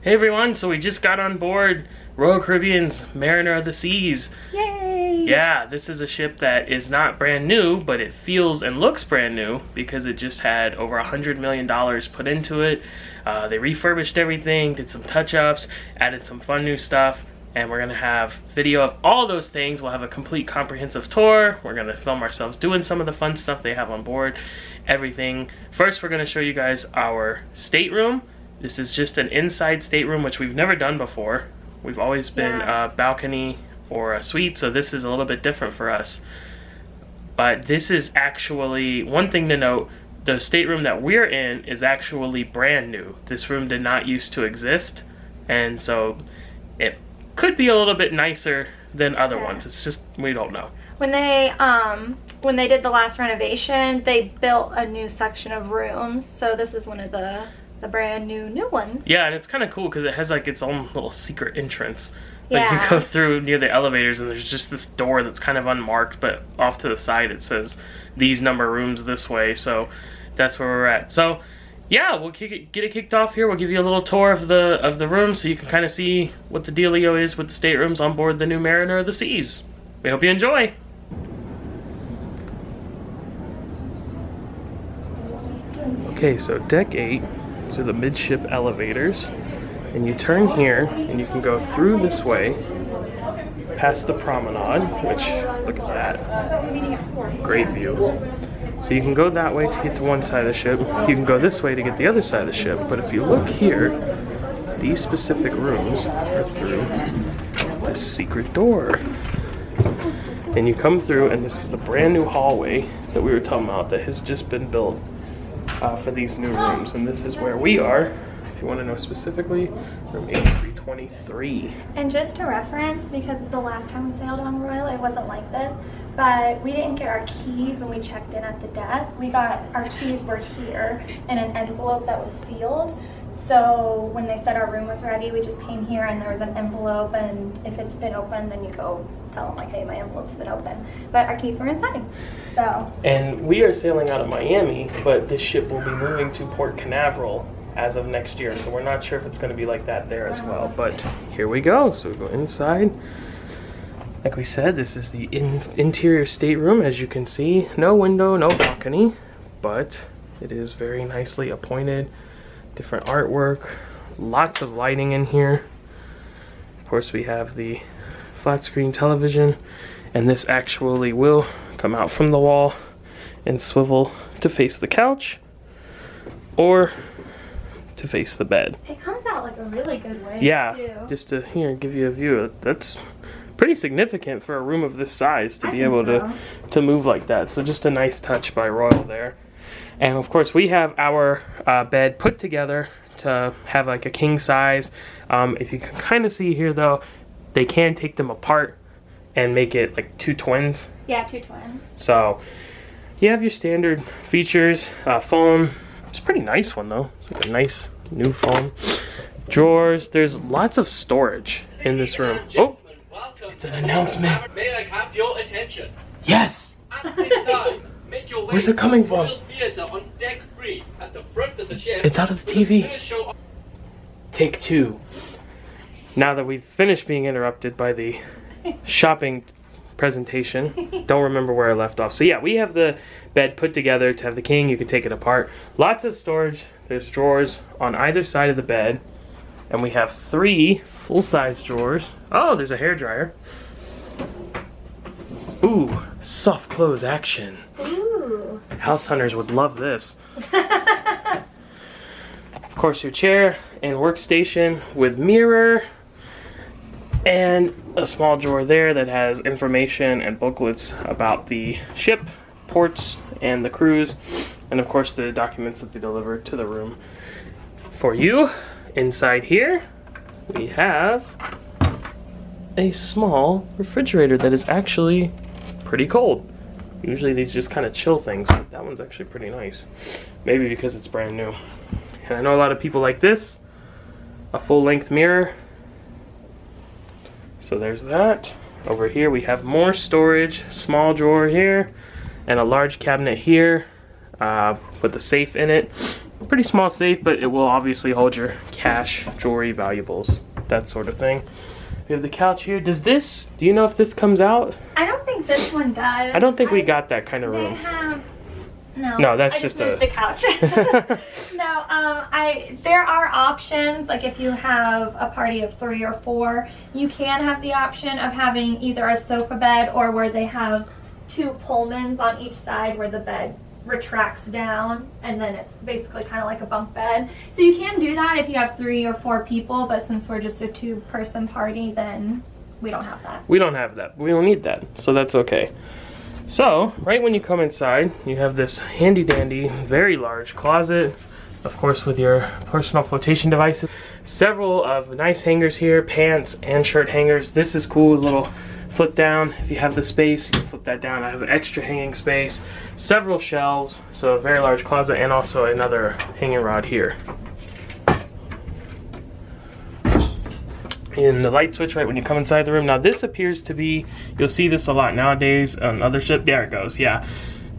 Hey everyone, so we just got on board Royal Caribbean's Mariner of the Seas. Yay! Yeah, this is a ship that is not brand new, but it feels and looks brand new because it just had over $100 million put into it. They refurbished everything, did some touch-ups, added some fun new stuff, and we're gonna have video of all those things. We'll have a complete comprehensive tour. We're gonna film ourselves doing some of the fun stuff they have on board, everything. First, we're gonna show you guys our stateroom. This is just an inside stateroom, which we've never done before. We've always been a balcony or a suite, so this is a little bit different for us. But this is actually, one thing to note, the stateroom that we're in is actually brand new. This room did not used to exist, and so it could be a little bit nicer than other ones. It's just, we don't know. When they did the last renovation, they built a new section of rooms, so this is one of the brand new ones. Yeah, and it's kind of cool because it has like its own little secret entrance. Like you go through near the elevators and there's just this door that's kind of unmarked, but off to the side it says these number rooms this way, so that's where we're at. So yeah, we'll get it kicked off here. We'll give you a little tour of the room so you can kind of see what the dealio is with the staterooms on board the new Mariner of the Seas. We hope you enjoy. Okay, so deck 8. These are the midship elevators, and you turn here and you can go through this way past the promenade, which, look at that, great view. So you can go that way to get to one side of the ship, you can go this way to get the other side of the ship, but if you look here, these specific rooms are through this secret door. And you come through, and this is the brand new hallway that we were talking about that has just been built for these new rooms, and this is where we are. If you want to know specifically, room 8323. And just to reference, because the last time we sailed on Royal, it wasn't like this, but we didn't get our keys when we checked in at the desk. Our keys were here in an envelope that was sealed. So when they said our room was ready, we just came here and there was an envelope, and if it's been opened, then you go tell them like, hey, my envelope's been open. But our keys were inside, so. And we are sailing out of Miami, but this ship will be moving to Port Canaveral as of next year, so we're not sure if it's going to be like that there as well. But here we go. So we go inside. Like we said, this is the interior stateroom. As you can see, no window, no balcony, but it is very nicely appointed. Different artwork, lots of lighting in here. Of course, we have the flat screen television, and this actually will come out from the wall and swivel to face the couch or to face the bed. It comes out like a really good way. Yeah, too. just to give you a view. That's pretty significant for a room of this size to be able to move like that. So just a nice touch by Royal there. And of course we have our bed put together to have like a king size. If you can kind of see here though, they can take them apart and make it like two twins. Yeah, two twins. So you have your standard features. Foam, it's a pretty nice one though. It's like a nice new foam. Drawers, there's lots of storage in this room. Oh, it's an announcement. May I have your attention? Yes! At this time, make your way Where's it coming to from? Royal Theatre on deck 3 at the front of the ship. It's out of the TV. Take 2. Now that we've finished being interrupted by the shopping presentation, don't remember where I left off. So yeah, we have the bed put together to have the king. You can take it apart. Lots of storage. There's drawers on either side of the bed. And we have 3 full-size drawers. Oh, there's a hairdryer. Ooh, soft close action. Ooh. House hunters would love this. Of course, your chair and workstation with mirror. And a small drawer there that has information and booklets about the ship, ports, and the cruise. And of course, the documents that they deliver to the room for you. Inside here, we have a small refrigerator that is actually pretty cold. Usually these just kind of chill things, but that one's actually pretty nice. Maybe because it's brand new. And I know a lot of people like this. A full-length mirror. So there's that. Over here we have more storage. Small drawer here. And a large cabinet here with a safe in it. pretty small safe, but it will obviously hold your cash, jewelry, valuables, that sort of thing. We have the couch here. Do you know if this comes out? I don't think this one does. I don't think we got that kind of room. They have, no. No, that's I just just moved the couch. No, there are options, like if you have a party of 3 or 4, you can have the option of having either a sofa bed or where they have 2 Pullmans on each side where the bed retracts down, and then it's basically kind of like a bunk bed. So you can do that if you have 3 or 4 people, but since we're just a 2-person party, then we don't have that. We don't have that. We don't need that, so that's okay. So, right when you come inside, you have this handy dandy, very large closet, of course with your personal flotation devices. Several of nice hangers here, pants and shirt hangers. This is cool, a little flip down. If you have the space, you can flip that down. I have an extra hanging space, several shelves, so a very large closet, and also another hanging rod here. In the light switch right when you come inside the room. Now this appears to be, you'll see this a lot nowadays on other ships. There it goes, yeah.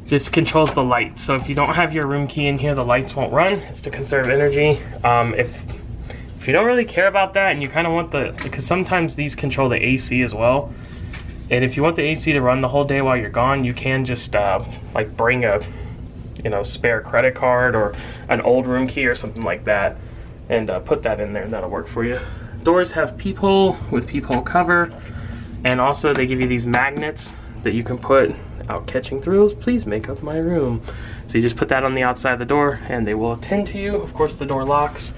This controls the light. So if you don't have your room key in here, the lights won't run. It's to conserve energy. If you don't really care about that and you kind of want because sometimes these control the AC as well. And if you want the AC to run the whole day while you're gone, you can just like bring a spare credit card or an old room key or something like that and put that in there, and that'll work for you. Doors have peephole with peephole cover, and also they give you these magnets that you can put out. Catching thrills, please make up my room. So you just put that on the outside of the door and they will attend to you. Of course the door locks.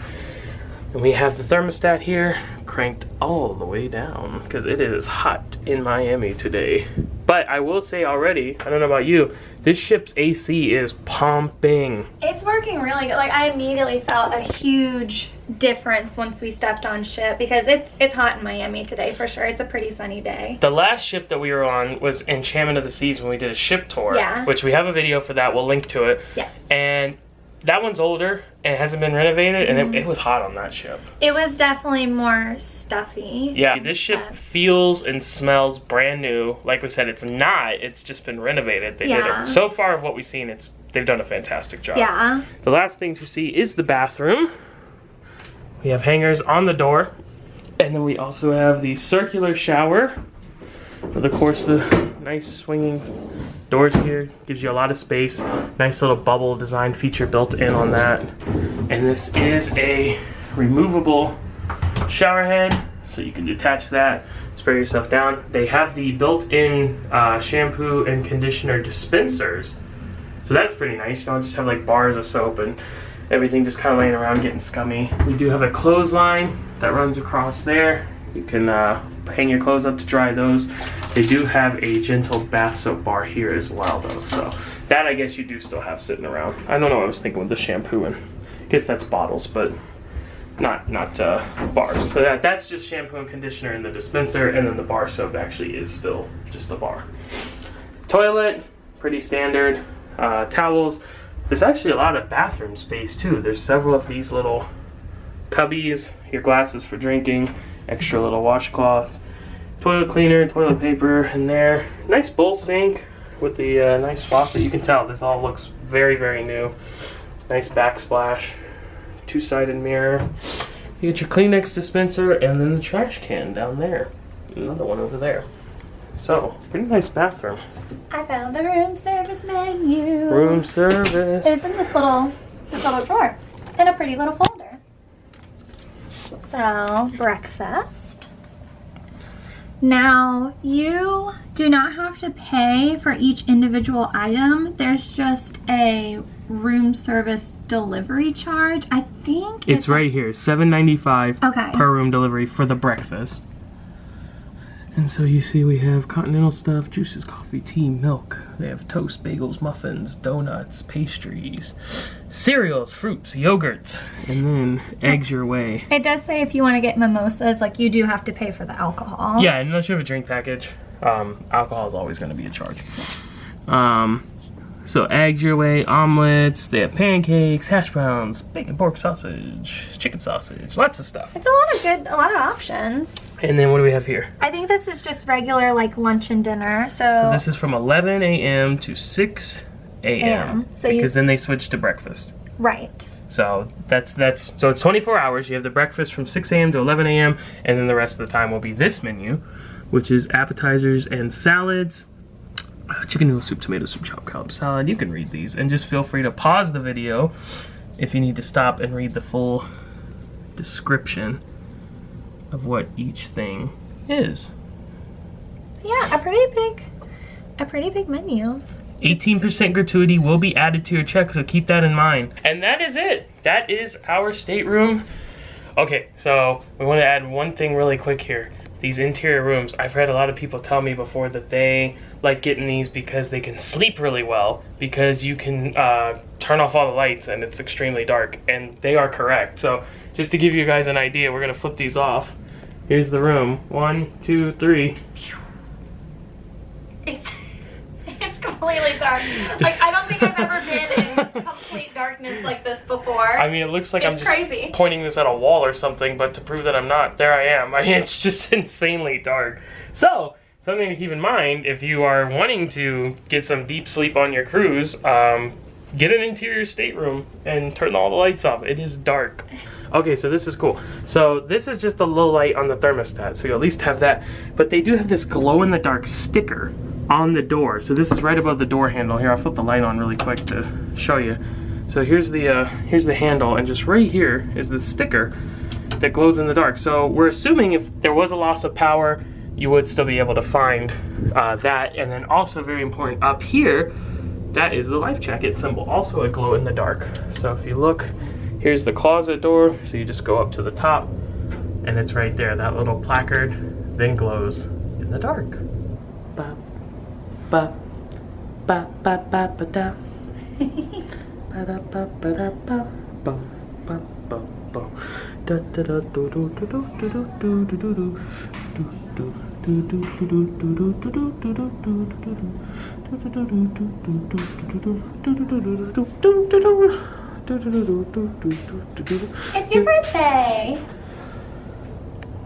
And we have the thermostat here cranked all the way down because it is hot in Miami today. But I will say already, I don't know about you, this ship's AC is pumping. It's working really good. Like, I immediately felt a huge difference once we stepped on ship because it's hot in Miami today for sure. It's a pretty sunny day. The last ship that we were on was Enchantment of the Seas when we did a ship tour. Yeah. Which we have a video for that. We'll link to it. Yes. And that one's older and hasn't been renovated, and it was hot on that ship. It was definitely more stuffy. Yeah, this ship feels and smells brand new. Like we said, it's not. It's just been renovated. They did it. So far of what we've seen, they've done a fantastic job. Yeah. The last thing to see is the bathroom. We have hangers on the door, and then we also have the circular shower. With, of course, the nice swinging doors here. Gives you a lot of space. Nice little bubble design feature built in on that. And this is a removable shower head, so you can detach that, spray yourself down. They have the built-in shampoo and conditioner dispensers, so that's pretty nice. You don't just have like bars of soap and everything just kind of laying around getting scummy. We do have a clothesline that runs across there. You can hang your clothes up to dry those. They do have a gentle bath soap bar here as well though, so that I guess you do still have sitting around. I don't know what I was thinking with the shampoo, and I guess that's bottles, but not bars. So that's just shampoo and conditioner in the dispenser, and then the bar soap actually is still just a bar. Toilet, pretty standard. Towels. There's actually a lot of bathroom space too. There's several of these little cubbies, your glasses for drinking, extra little washcloths, toilet cleaner, toilet paper in there. Nice bowl sink with the nice faucet. You can tell this all looks very, very new. Nice backsplash, two-sided mirror. You get your Kleenex dispenser and then the trash can down there. Another one over there. So, pretty nice bathroom. I found the room service menu. Room service. It's in this little drawer and a pretty little folder. So, breakfast. Now, you do not have to pay for each individual item. There's just a room service delivery charge. I think it's right here, $7.95 per room delivery for the breakfast. And so you see we have continental stuff, juices, coffee, tea, milk. They have toast, bagels, muffins, donuts, pastries, cereals, fruits, yogurts, and then eggs your way. It does say if you want to get mimosas, like you do have to pay for the alcohol. Yeah, unless you have a drink package, alcohol is always going to be a charge. So eggs your way, omelets, they have pancakes, hash browns, bacon, pork sausage, chicken sausage, lots of stuff. It's a lot of options. And then what do we have here? I think this is just regular like lunch and dinner. So this is from 11 a.m. to 6 a.m. because then they switch to breakfast. Right. So so it's 24 hours. You have the breakfast from 6 a.m. to 11 a.m. and then the rest of the time will be this menu, which is appetizers and salads. Chicken noodle soup, tomato soup, chopped scallop salad. You can read these and just feel free to pause the video if you need to stop and read the full description of what each thing is. Yeah, a pretty big menu. 18% gratuity will be added to your check, so keep that in mind. And that is it. That is our stateroom. Okay, so we want to add one thing really quick here. These interior rooms, I've heard a lot of people tell me before that they like getting these because they can sleep really well, because you can turn off all the lights and it's extremely dark, and they are correct. So just to give you guys an idea, we're gonna flip these off. Here's the room. 1, 2, 3. It's completely dark. Like, I don't think I've ever been in complete darkness like this before. I mean, it looks like I'm just crazy. Pointing this at a wall or something, but to prove that I'm not, there I am. I mean, it's just insanely dark. So, something to keep in mind, if you are wanting to get some deep sleep on your cruise, get an interior stateroom and turn all the lights off. It is dark. Okay, so this is cool. So this is just a low light on the thermostat, so you at least have that. But they do have this glow-in-the-dark sticker on the door. So this is right above the door handle. Here, I'll flip the light on really quick to show you. So here's the handle, and just right here is the sticker that glows in the dark. So we're assuming if there was a loss of power, you would still be able to find that. And then also very important, up here, that is the life jacket symbol, also a glow in the dark. So if you look, here's the closet door, so you just go up to the top, and it's right there. That little placard then glows in the dark. Ba, ba, ba, ba, ba, ba, da. Ba, da, ba, ba, da, ba, ba, ba, ba, ba. Da, da, da, do, do, do, do, do, do, do, do, do, do. It's your birthday.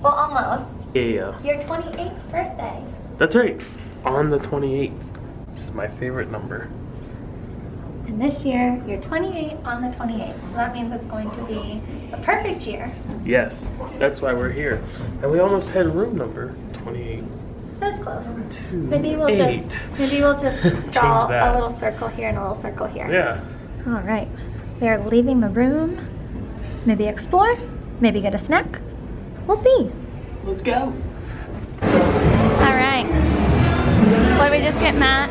Well, almost. Yeah. Your 28th birthday. That's right. On the 28th. This is my favorite number. And this year, you're 28 on the 28th. So that means it's going to be a perfect year. Yes, that's why we're here. And we almost had room number 28. That's close. 2, Maybe we'll 8. just draw that. a little circle here and a little circle here. Yeah. All right. We are leaving the room. Maybe explore. Maybe get a snack. We'll see. Let's go. All right. What did we just get, Matt?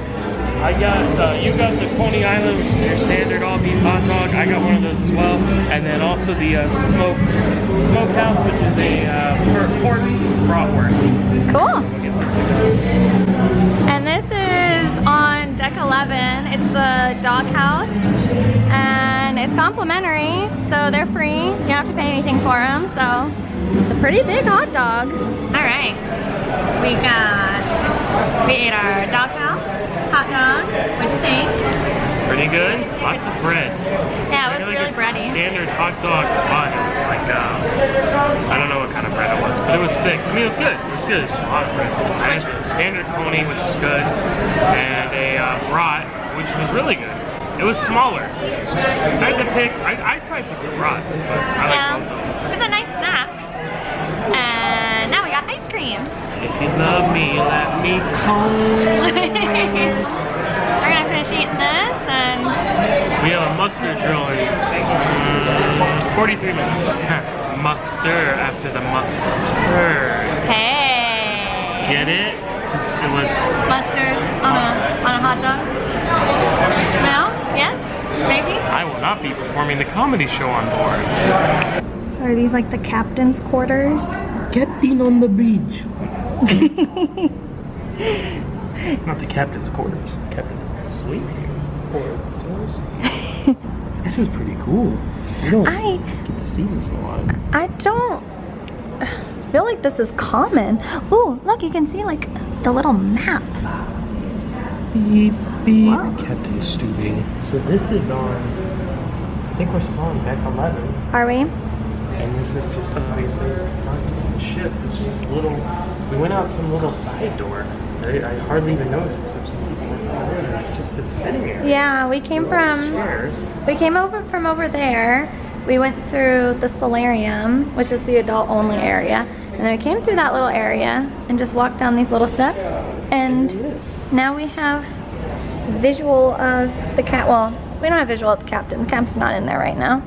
I got, you got the Coney Island, which is your standard all-beef hot dog. I got one of those as well. And then also the smokehouse, which is a pork bratwurst. Cool. We'll get this. And this is on deck 11. It's the doghouse, and it's complimentary, so they're free. You don't have to pay anything for them. So it's a pretty big hot dog. All right, we ate our doghouse hot dog. What'd you think? Pretty good. Lots of bread. Yeah, it was really a bready. Standard hot dog bun. It was like, I don't know what kind of bread it was, but it was thick. I mean, it was good. It was good. It's just a lot of bread. I had a standard coney, which was good, and a brat, which was really good. It was smaller. I had to pick, I'd probably pick the brat, but I like both of them. It was a nice snack. And now we got ice cream. If you love me, let me come. We're gonna finish eating this, and We have a muster drill in 43 minutes. Muster after the mustard. hey. Get it? 'Cause it was... Mustard on a hot dog? No? Yes? Maybe? I will not be performing the comedy show on board. So are these like the captain's quarters? Captain on the beach. Not the captain's quarters. Captain doesn't sleep here. Or does? This is pretty cool. You don't get to see this a lot. I don't feel like this is common. Ooh, look, you can see like the little map. Beep, beep. Wow. Captain Stubing. So this is on, I think we're still on deck 11. Are we? And this is just obviously the front of the ship. This is just a little, we went out some little side door. I hardly even noticed it, except some people were in. It's just this sitting area. Yeah, we came over from over there. We went through the solarium, which is the adult only area. And then we came through that little area and just walked down these little steps. And now we have visual of the cat. Well, we don't have visual of the captain. The captain's not in there right now.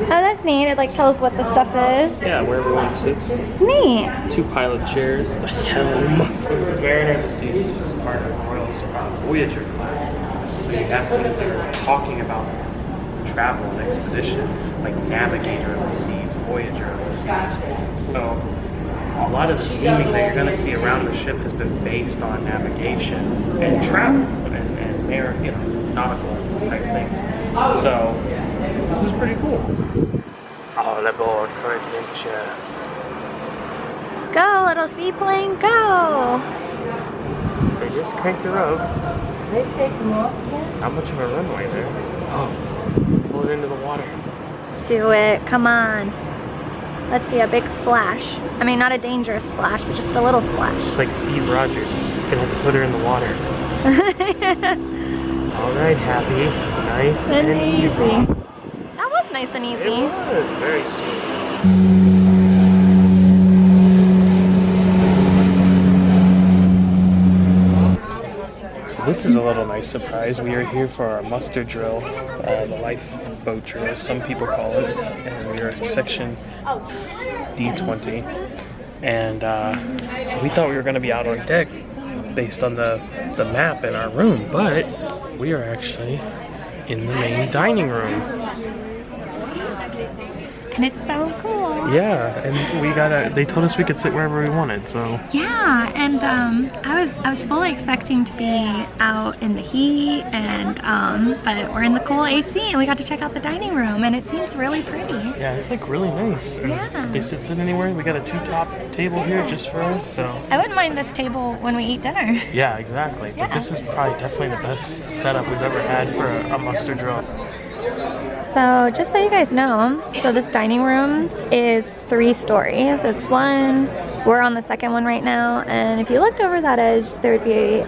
Oh, that's neat. It like tells us what the stuff is. Yeah, where everyone sits. Neat. 2 pilot chairs, a helm. This is Mariner of the Seas. This is part of Royal's Voyager class. So you have things that are talking about travel and expedition, like Navigator of the Seas, Voyager of the Seas. So a lot of the theming that you're going to see around the ship has been based on navigation and travel and you know, nautical type things. So this is pretty cool. All aboard for adventure. Go, little seaplane, go! They just cranked the rope. They take more. How much of a runway there? Oh, pull it into the water. Do it, come on. Let's see a big splash. I mean, not a dangerous splash, but just a little splash. It's like Steve Rogers. Gonna have to put her in the water. All right, Happy. Nice and easy. That was nice and easy. It was very sweet. This is a little nice surprise. We are here for our muster drill, the lifeboat drill, as some people call it, and we are in section D20. And so we thought we were going to be out on deck based on the map in our room, but we are actually in the main dining room. And it's so cool. Yeah, and they told us we could sit wherever we wanted, so. Yeah, and I was fully expecting to be out in the heat, and but we're in the cool AC, and we got to check out the dining room, and it seems really pretty. Yeah, it's like really nice. Yeah. They sit anywhere. We got a 2-top table here just for us, so. I wouldn't mind this table when we eat dinner. Yeah, exactly. Yeah. But this is probably definitely the best setup we've ever had for a muster drill. So just so you guys know, so this dining room is 3 stories. It's we're on the second one right now, and if you looked over that edge, there would be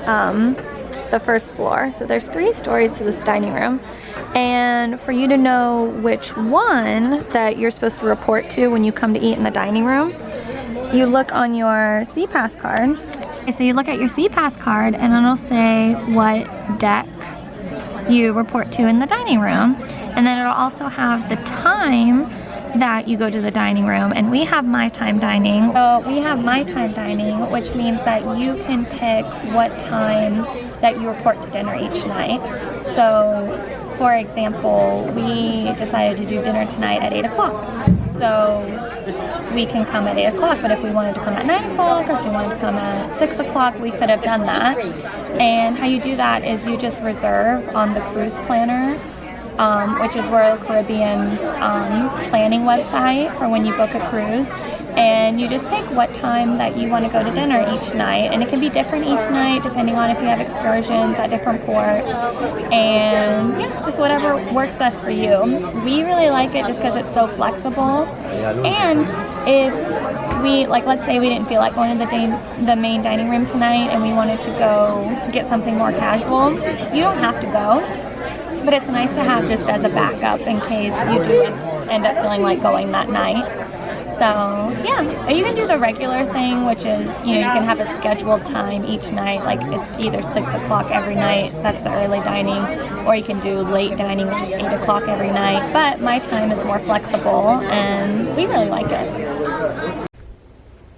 the first floor. So there's 3 stories to this dining room, and for you to know which one that you're supposed to report to when you come to eat in the dining room, you look on your C-Pass card. So you look at your C-Pass card, and it'll say what deck you report to in the dining room, and then it'll also have the time that you go to the dining room. And we have my time dining. So we have my time dining, which means that you can pick what time that you report to dinner each night. So for example, we decided to do dinner tonight at 8 o'clock. So we can come at 8 o'clock, but if we wanted to come at 9 o'clock, or if we wanted to come at 6 o'clock, we could have done that. And how you do that is you just reserve on the cruise planner, which is Royal Caribbean's planning website for when you book a cruise. And you just pick what time that you want to go to dinner each night, and it can be different each night depending on if you have excursions at different ports, and yeah, just whatever works best for you. We really like it just because it's so flexible. And if we, like, let's say we didn't feel like going to the main dining room tonight and we wanted to go get something more casual, you don't have to go, but it's nice to have just as a backup in case you do end up feeling like going that night. So yeah, you can do the regular thing, which is, you know, you can have a scheduled time each night, like it's either 6 o'clock every night, that's the early dining, or you can do late dining, which is 8 o'clock every night. But my time is more flexible, and we really like it.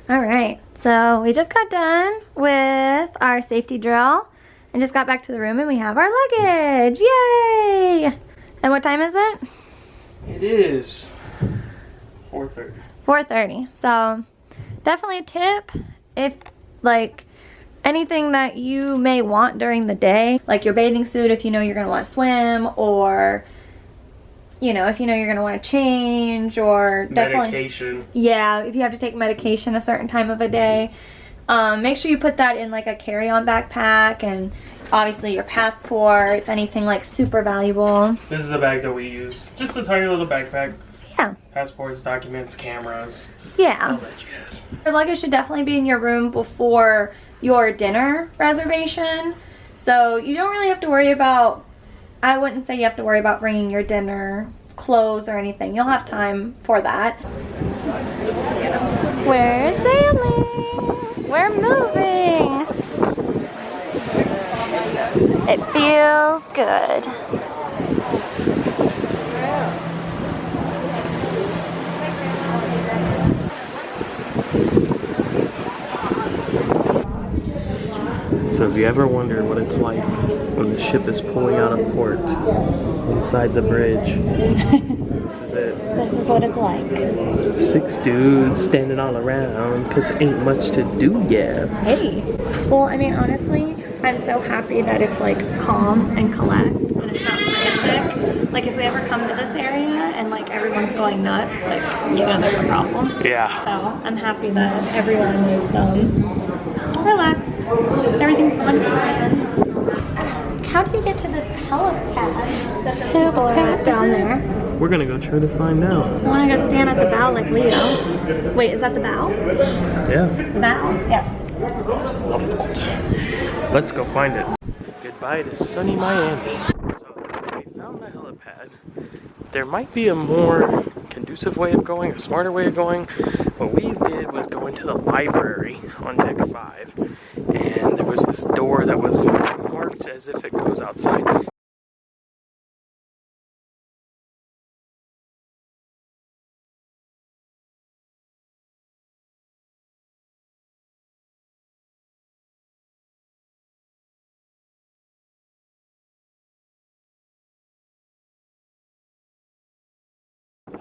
All right, so we just got done with our safety drill and just got back to the room, and we have our luggage. Yay! And what time is it? It is 4:30. 4:30. So definitely a tip if, like, anything that you may want during the day, like your bathing suit if you know you're going to want to swim, or, you know, if you know you're going to want to change, or definitely medication. Yeah, if you have to take medication a certain time of a day, make sure you put that in like a carry-on backpack, and obviously your passports, anything like super valuable. This is the bag that we use. Just a tiny little backpack. Yeah. Passports, documents, cameras, Yeah. all that jazz. Your luggage should definitely be in your room before your dinner reservation. So you don't really have to worry about, I wouldn't say you have to worry about bringing your dinner clothes or anything. You'll have time for that. We're sailing. We're moving. It feels good. So if you ever wonder what it's like when the ship is pulling out of port inside the bridge, this is it. This is what it's like. 6 dudes standing all around because there ain't much to do yet. Hey. Well, I mean, honestly, I'm so happy that it's like calm and collect and it's not frantic. Like if we ever come to this area and like everyone's going nuts, like, you know, there's a problem. Yeah. So I'm happy that everyone is relaxed. Everything's going to plan. How do you get to this Heli-Pad that the people are at down there? We're gonna go try to find out. I want to go stand at the bow like Leo. Wait, is that the bow? Yeah. The bow? Yes. Let's go find it. Goodbye to sunny Miami. So we found the Heli-Pad. There might be a more conducive way of going, a smarter way of going. What we did was go into the library on deck 5, and there was this door that was marked as if it goes outside.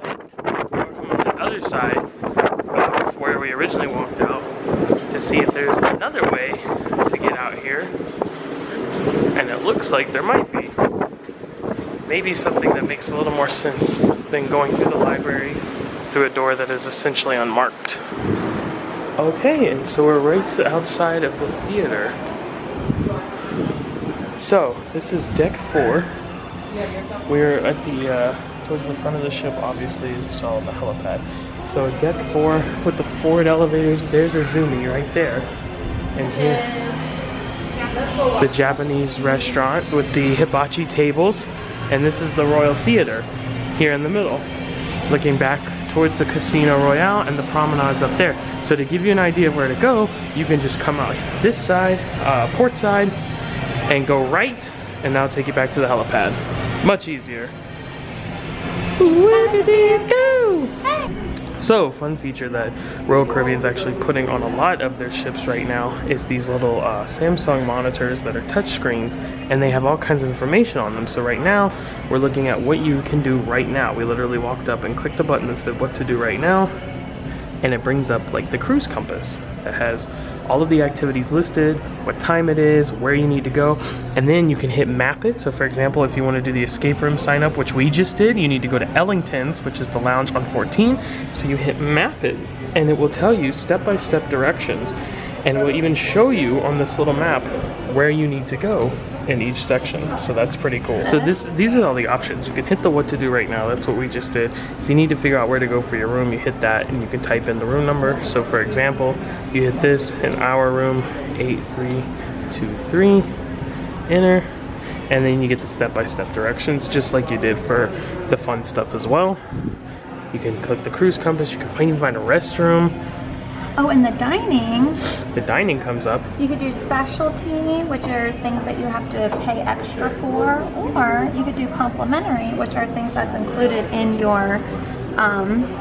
On the other side of where we originally walked out to see if there's another way to get out here, and it looks like there might be. Maybe something that makes a little more sense than going through the library through a door that is essentially unmarked. Okay, and so we're right outside of the theater. So this is deck 4. We're at the towards the front of the ship, obviously, as you saw on the Heli-Pad. So deck 4 with the forward elevators. There's a Zumi right there. And here, the Japanese restaurant with the hibachi tables. And this is the Royal Theater here in the middle, looking back towards the Casino Royale and the promenades up there. So to give you an idea of where to go, you can just come out this side, port side, and go right, and that'll take you back to the Heli-Pad. Much easier. Where did it go? So, fun feature that Royal Caribbean's actually putting on a lot of their ships right now is these little Samsung monitors that are touchscreens, and they have all kinds of information on them. So right now, we're looking at what you can do right now. We literally walked up and clicked the button that said what to do right now, and it brings up like the cruise compass that has all of the activities listed, what time it is, where you need to go, and then you can hit map it. So for example, if you want to do the escape room sign up, which we just did, you need to go to Ellington's, which is the lounge on 14. So you hit map it, and it will tell you step-by-step directions, and it will even show you on this little map where you need to go in each section. So that's pretty cool. So these are all the options. You can hit the what to do right now. That's what we just did. If you need to figure out where to go for your room, you hit that and you can type in the room number. So for example, you hit this in our room, 8323, enter, and then you get the step-by-step directions just like you did for the fun stuff as well. You can click the cruise compass. You can even find a restroom. Oh, and the dining. The dining comes up. You could do specialty, which are things that you have to pay extra for, or you could do complimentary, which are things that's included in your,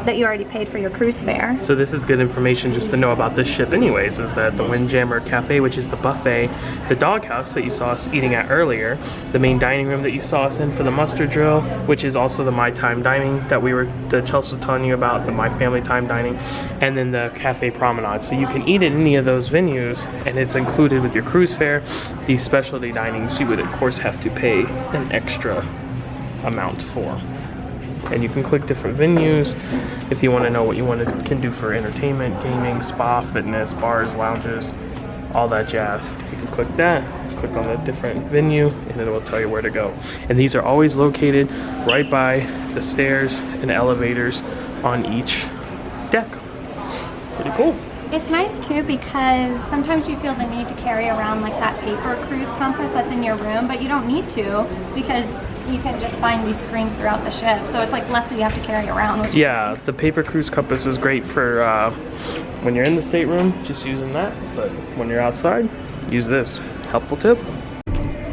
that you already paid for your cruise fare. So this is good information just to know about this ship anyways, is that the Windjammer Cafe, which is the buffet, the doghouse that you saw us eating at earlier, the main dining room that you saw us in for the muster drill, which is also the My Time dining that Chelsea was telling you about, the My Family Time dining, and then the cafe promenade. So you can eat at any of those venues, and it's included with your cruise fare. These specialty dinings you would of course have to pay an extra amount for. And you can click different venues if you want to know what you can do for entertainment, gaming, spa, fitness, bars, lounges, all that jazz. You can click that, click on the different venue and it will tell you where to go. And these are always located right by the stairs and elevators on each deck. Pretty cool. It's nice too because sometimes you feel the need to carry around like that paper cruise compass that's in your room, but you don't need to because you can just find these screens throughout the ship. So it's like less that you have to carry around. Which yeah, the paper cruise compass is great for when you're in the stateroom, just using that. But when you're outside, use this. Helpful tip.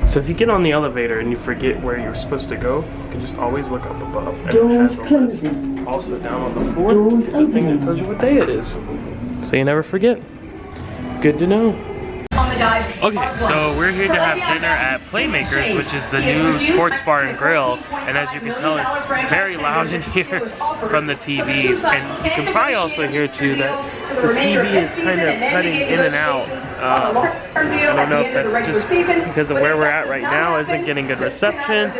So if you get on the elevator and you forget where you're supposed to go, you can just always look up above and it has a list. Also down on the floor, there's a thing that tells you what day it is. So you never forget. Good to know. Okay, so we're here to have dinner at Playmakers, which is the new sports bar and grill. And as you can tell, it's very loud in here from the TVs. And you can probably also hear too that the TV is kind of cutting in and out. I don't know if that's just because of where we're at right now isn't getting good reception,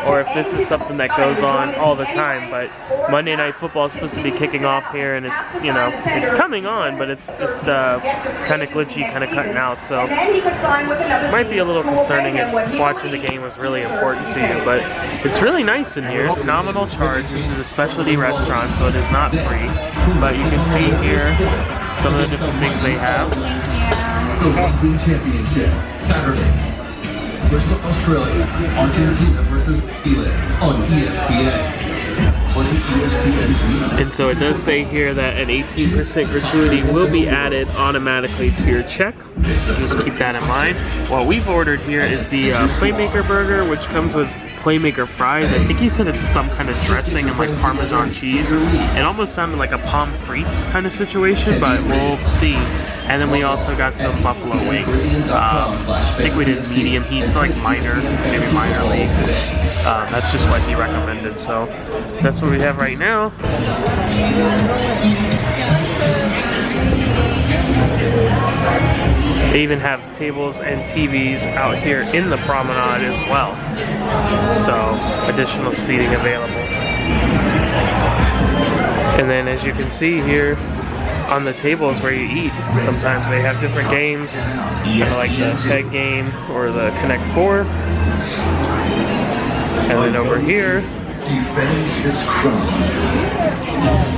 or if this is something that goes on all the time. But Monday Night Football is supposed to be kicking off here, and it's, you know, it's coming on, but it's just kind of glitchy, kind of cutting out. So it might be a little concerning if watching the game was really important to you, but it's really nice in here. Nominal charge. This is a specialty restaurant, so it is not free, but you can see here some of the different things they have. Rugby Championship, Saturday versus Australia, Argentina versus Chile on ESPN. And so it does say here that an 18% gratuity will be added automatically to your check. So just keep that in mind. What we've ordered here is the Playmaker burger, which comes with Playmaker fries. I think he said it's some kind of dressing and like Parmesan cheese. It almost sounded like a pommes frites kind of situation, but we'll see. And then we also got some buffalo wings. I think we did medium heat, so like maybe minor league. That's just what he recommended, so that's what we have right now. They even have tables and TVs out here in the promenade as well. So additional seating available. And then as you can see here, on the tables where you eat, sometimes they have different games, kind of like the Peg game or the Connect 4. And then over here,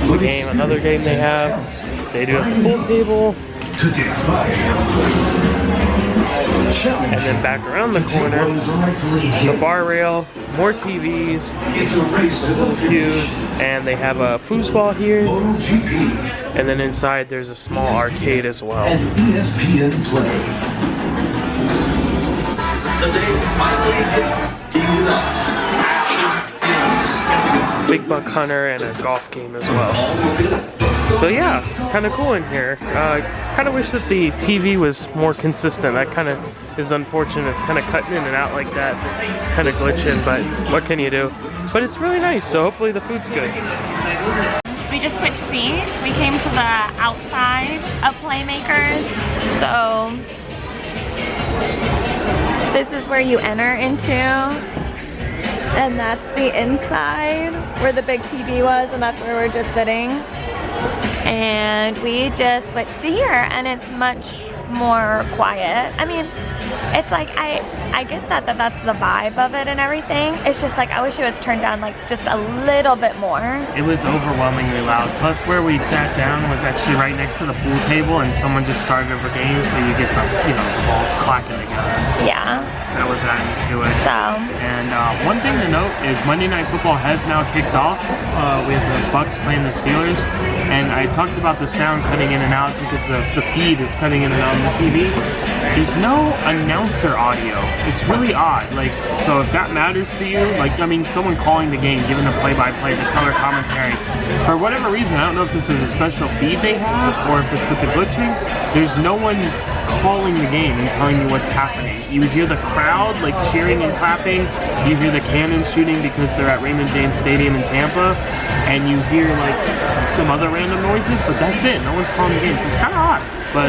the game, another game they have. They do have a pool table. And then back around the corner, the bar rail, more TVs, pews, and they have a foosball here. And then inside there's a small arcade as well. ESPN Play. The days finally hit. Be with us. Action. Big Buck Hunter and a golf game as well. So yeah, kind of cool in here. Kind of wish that the TV was more consistent. That kind of is unfortunate. It's kind of cutting in and out like that, kind of glitching, but what can you do? But it's really nice, so hopefully the food's good. We just switched seats. We came to the outside of Playmakers. So this is where you enter into. And that's the inside where the big TV was, and that's where we're just sitting. And we just switched to here, and it's much more quiet. I mean, it's like I get that that's the vibe of it and everything. It's just like I wish it was turned down like just a little bit more. It was overwhelmingly loud. Plus where we sat down was actually right next to the pool table, and someone just started over game, so you get the, you know, the balls clacking together. Yeah. That was adding to it. So. And one thing to note is Monday Night Football has now kicked off. We have the Bucks playing the Steelers. And I talked about the sound cutting in and out because the feed is cutting in and out on the TV. There's no announcer audio. It's really odd. Like, so if that matters to you, like, I mean, someone calling the game, giving the play-by-play, the color commentary, for whatever reason, I don't know if this is a special feed they have or if it's with the glitching, there's no one calling the game and telling you what's happening. You hear the crowd like cheering and clapping, you hear the cannons shooting because they're at Raymond James Stadium in Tampa, and you hear like some other random noises, but that's it. No one's calling the game, so it's kind of odd. But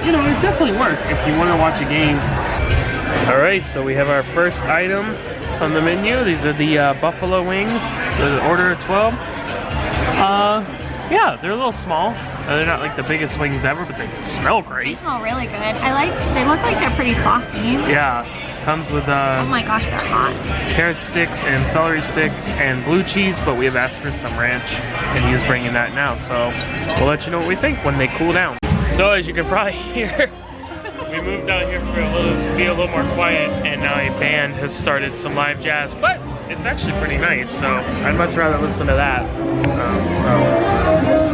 you know, it definitely works if you want to watch a game. Alright, so we have our first item on the menu. These are the buffalo wings. So the order of 12. Yeah, they're a little small. They're not like the biggest wings ever, but they smell They great. smell really good. They look like they're pretty saucy. Yeah, comes with Oh my gosh, they're hot. carrot sticks and celery sticks and blue cheese, but we have asked for some ranch, and he is bringing that now. So we'll let you know what we think when they cool down. So as you can probably hear, we moved out here for be a little more quiet, and now a band has started some live jazz, but it's actually pretty nice, so I'd much rather listen to that.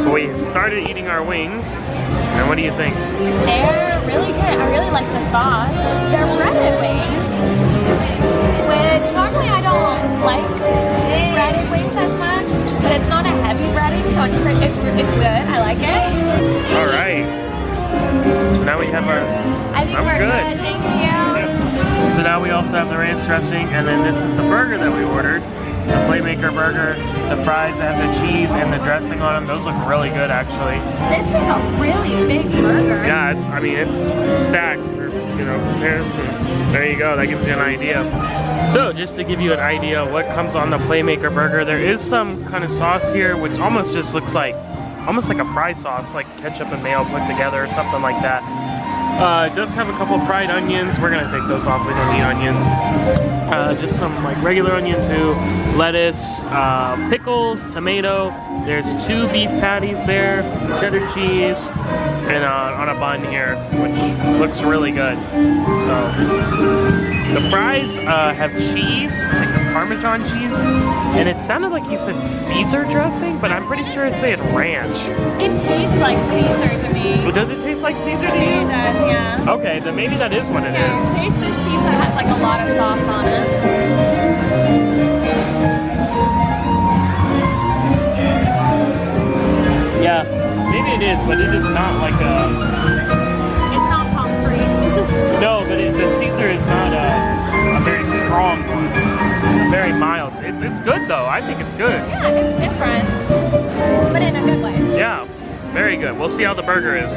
But we started eating our wings, and what do you think? They're really good. I really like the sauce. They're breaded wings, which normally I don't like breaded wings as much, but it's not a heavy breading, so it's good. I like it. All right. So now we have our... I think we're good. Thank you. So now we also have the ranch dressing, and then this is the burger that we ordered. The Playmaker burger, the fries that have the cheese and the dressing on them. Those look really good, actually. This is a really big burger. Yeah, it's stacked, compared to, there you go, that gives you an idea. So just to give you an idea of what comes on the Playmaker burger, there is some kind of sauce here, which almost just looks like, almost like a fry sauce, like ketchup and mayo put together or something like that. It does have a couple fried onions. We're gonna take those off, we don't need onions. Just some like regular onion too, lettuce, pickles, tomato. There's 2 beef patties there, cheddar cheese, and on a bun here, which looks really good. So the fries have cheese, like a Parmesan cheese, and it sounded like he said Caesar dressing, but I'm pretty sure it said ranch. It tastes like Caesar to me. Well, does it taste like Caesar to To me you? it does, yeah. Okay, then maybe that is what it Yeah, is. taste this piece that has like a lot of sauce on it. Yeah, maybe it is, but it is not like a... It's not concrete. No, but the Caesar is not a very strong one. It's very mild. It's good though. I think it's good. Yeah, it's different, but in a good way. Yeah, very good. We'll see how the burger is.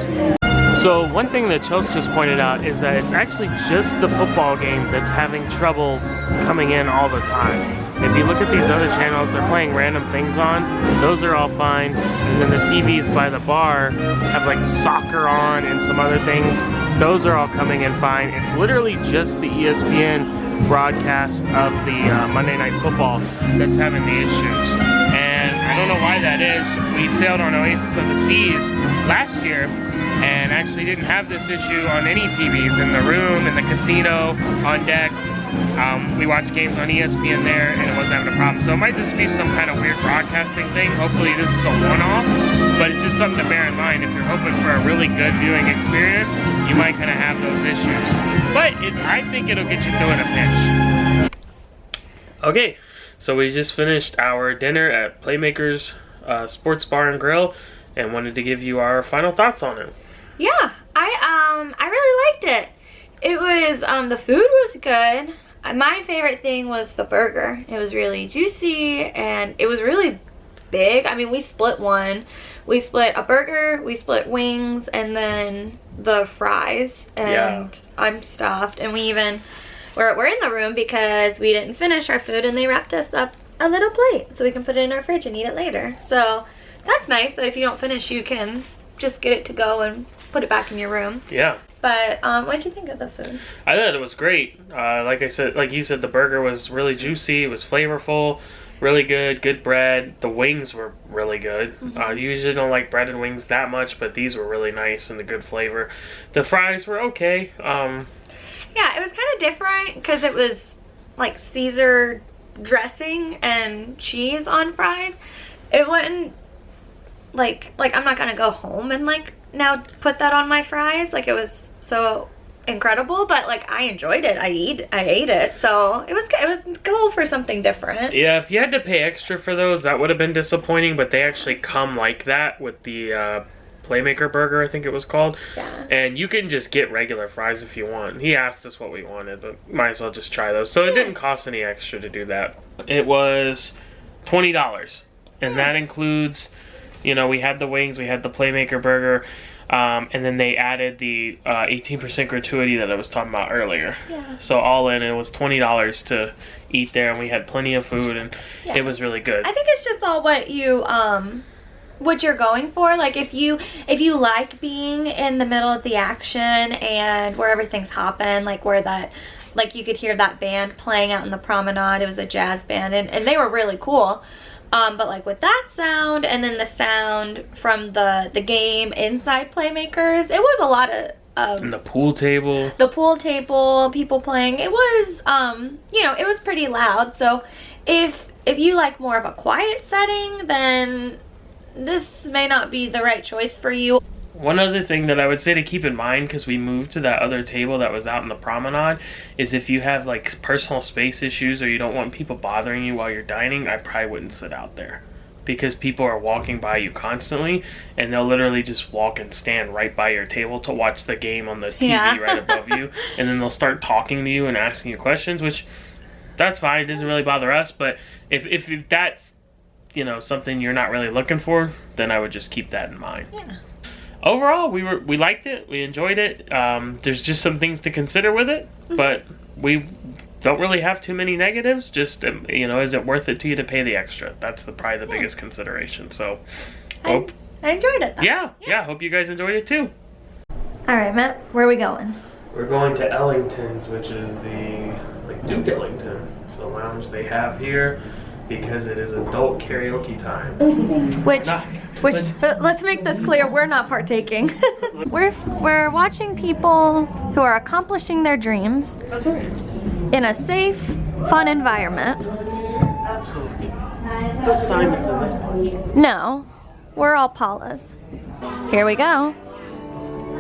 So one thing that Chelsea just pointed out is that it's actually just the football game that's having trouble coming in all the time. If you look at these other channels, they're playing random things on. Those are all fine. And then the TVs by the bar have like soccer on and some other things. Those are all coming in fine. It's literally just the ESPN broadcast of the Monday Night Football that's having the issues. And I don't know why that is. We sailed on Oasis of the Seas last year and actually didn't have this issue on any TVs, in the room, in the casino, on deck. We watched games on ESPN there and it wasn't having a problem. So it might just be some kind of weird broadcasting thing. Hopefully this is a one-off, but it's just something to bear in mind. If you're hoping for a really good viewing experience, you might kind of have those issues. But I think it'll get you through in a pinch. Okay, so we just finished our dinner at Playmakers Sports Bar and Grill and wanted to give you our final thoughts on it. Yeah, I really liked it. It was, the food was good. My favorite thing was the burger. It was really juicy and it was really big. I mean, we split one. We split a burger, we split wings, and then the fries. And Yeah. I'm stuffed. And we're in the room because we didn't finish our food and they wrapped us up a little plate so we can put it in our fridge and eat it later. So that's nice that if you don't finish, you can just get it to go and put it back in your room. Yeah. But what did you think of the food? I thought it was great. Like you said, the burger was really juicy. It was flavorful, really good bread. The wings were really good. Usually don't like breaded wings that much, but these were really nice and the good flavor. The fries were okay. Yeah, it was kind of different because it was like Caesar dressing and cheese on fries. It wasn't like I'm not gonna go home and like now put that on my fries. Like, it was so incredible, but like I enjoyed it. I ate it, so it was cool for something different. Yeah, if you had to pay extra for those, that would have been disappointing, but they actually come like that with the Playmaker burger, I think it was called. Yeah. And you can just get regular fries if you want. He asked us what we wanted, but might as well just try those. So it didn't cost any extra to do that. It was $20, and that includes, we had the wings, we had the Playmaker burger, and then they added the 18% gratuity that I was talking about earlier. Yeah. So all in, it was $20 to eat there, and we had plenty of food, and it was really good. I think it's just all what you what you're going for. Like if you like being in the middle of the action and where everything's hopping, like where that, like you could hear that band playing out in the promenade. It was a jazz band and they were really cool. But like with that sound and then the sound from the game inside Playmakers, it was a lot of and the pool table. The pool table, people playing. It was you know, it was pretty loud. So if you like more of a quiet setting, then this may not be the right choice for you. One other thing that I would say to keep in mind, because we moved to that other table that was out in the promenade, is if you have like personal space issues or you don't want people bothering you while you're dining, I probably wouldn't sit out there. Because people are walking by you constantly and they'll literally just walk and stand right by your table to watch the game on the TV right above you. And then they'll start talking to you and asking you questions, which that's fine. It doesn't really bother us. But if that's, you know, something you're not really looking for, then I would just keep that in mind. Yeah. Overall, we liked it. We enjoyed it. There's just some things to consider with it, but we don't really have too many negatives. Just, you know, is it worth it to you to pay the extra? That's probably the biggest consideration. So, I enjoyed it though. Yeah. Hope you guys enjoyed it too. All right, Matt, where are we going? We're going to Ellington's, which is the Duke Ellington. It's the lounge they have here because it is adult karaoke time. But let's make this clear, we're not partaking. we're watching people who are accomplishing their dreams. That's right. In a safe, fun environment. Absolutely. No Simons in this bunch. No, we're all Paulas. Here we go.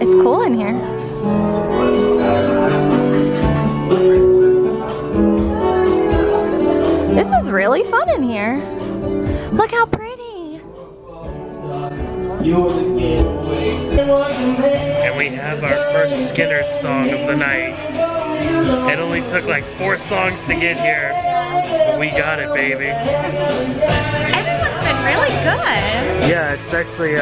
It's cool in here. This is really fun in here. Look how pretty. And we have our first Skinner song of the night. It only took like 4 songs to get here, but we got it, baby. Everyone's been really good. Yeah, it's actually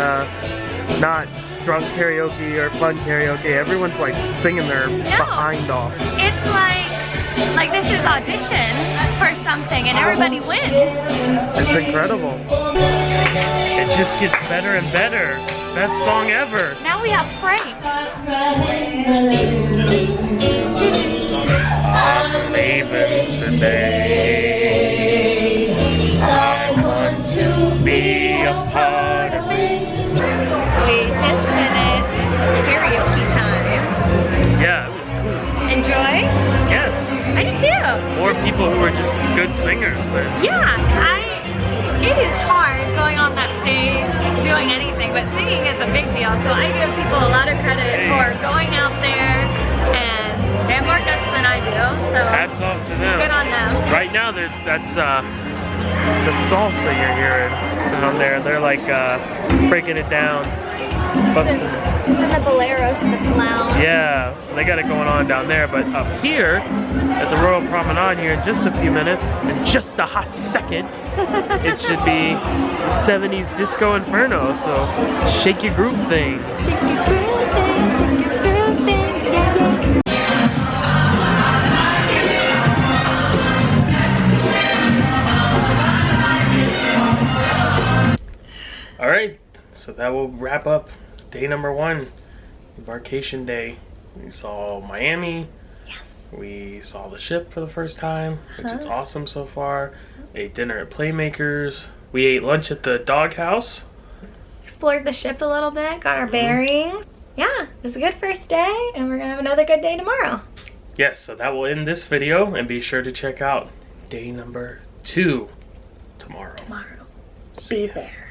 not drunk karaoke or fun karaoke. Everyone's like singing their behind off. It's like this is audition for something and everybody wins. It's incredible. It just gets better and better. Best song ever. Now we have Frank. I'm leaving today. I want to be a part of it. We just finished karaoke time. Yeah, it was cool. Enjoy? Yes. I do too. More people who are just good singers then. Yeah, it is hard going on that stage, doing anything, but singing is a big deal. So I give people a lot of credit for going out there, and they have more guts than I do. So hats off to them. Good on them. Right now, that's the salsa you're hearing down there. They're like breaking it down, busting. And the boleros, the clown. Yeah, they got it going on down there. But up here at the Royal Promenade here in just a few minutes, in just a hot second, it should be the 70s Disco Inferno. So shake your groove thing. Shake your groove thing, shake your groove thing, yeah, yeah. All right, so that will wrap up day number 1, embarkation day. We saw Miami. Yes. We saw the ship for the first time, which is awesome so far. Ate dinner at Playmakers. We ate lunch at the doghouse. Explored the ship a little bit, got our bearings. Yeah, it was a good first day, and we're gonna have another good day tomorrow. Yes, so that will end this video, and be sure to check out day number 2 tomorrow. Be there.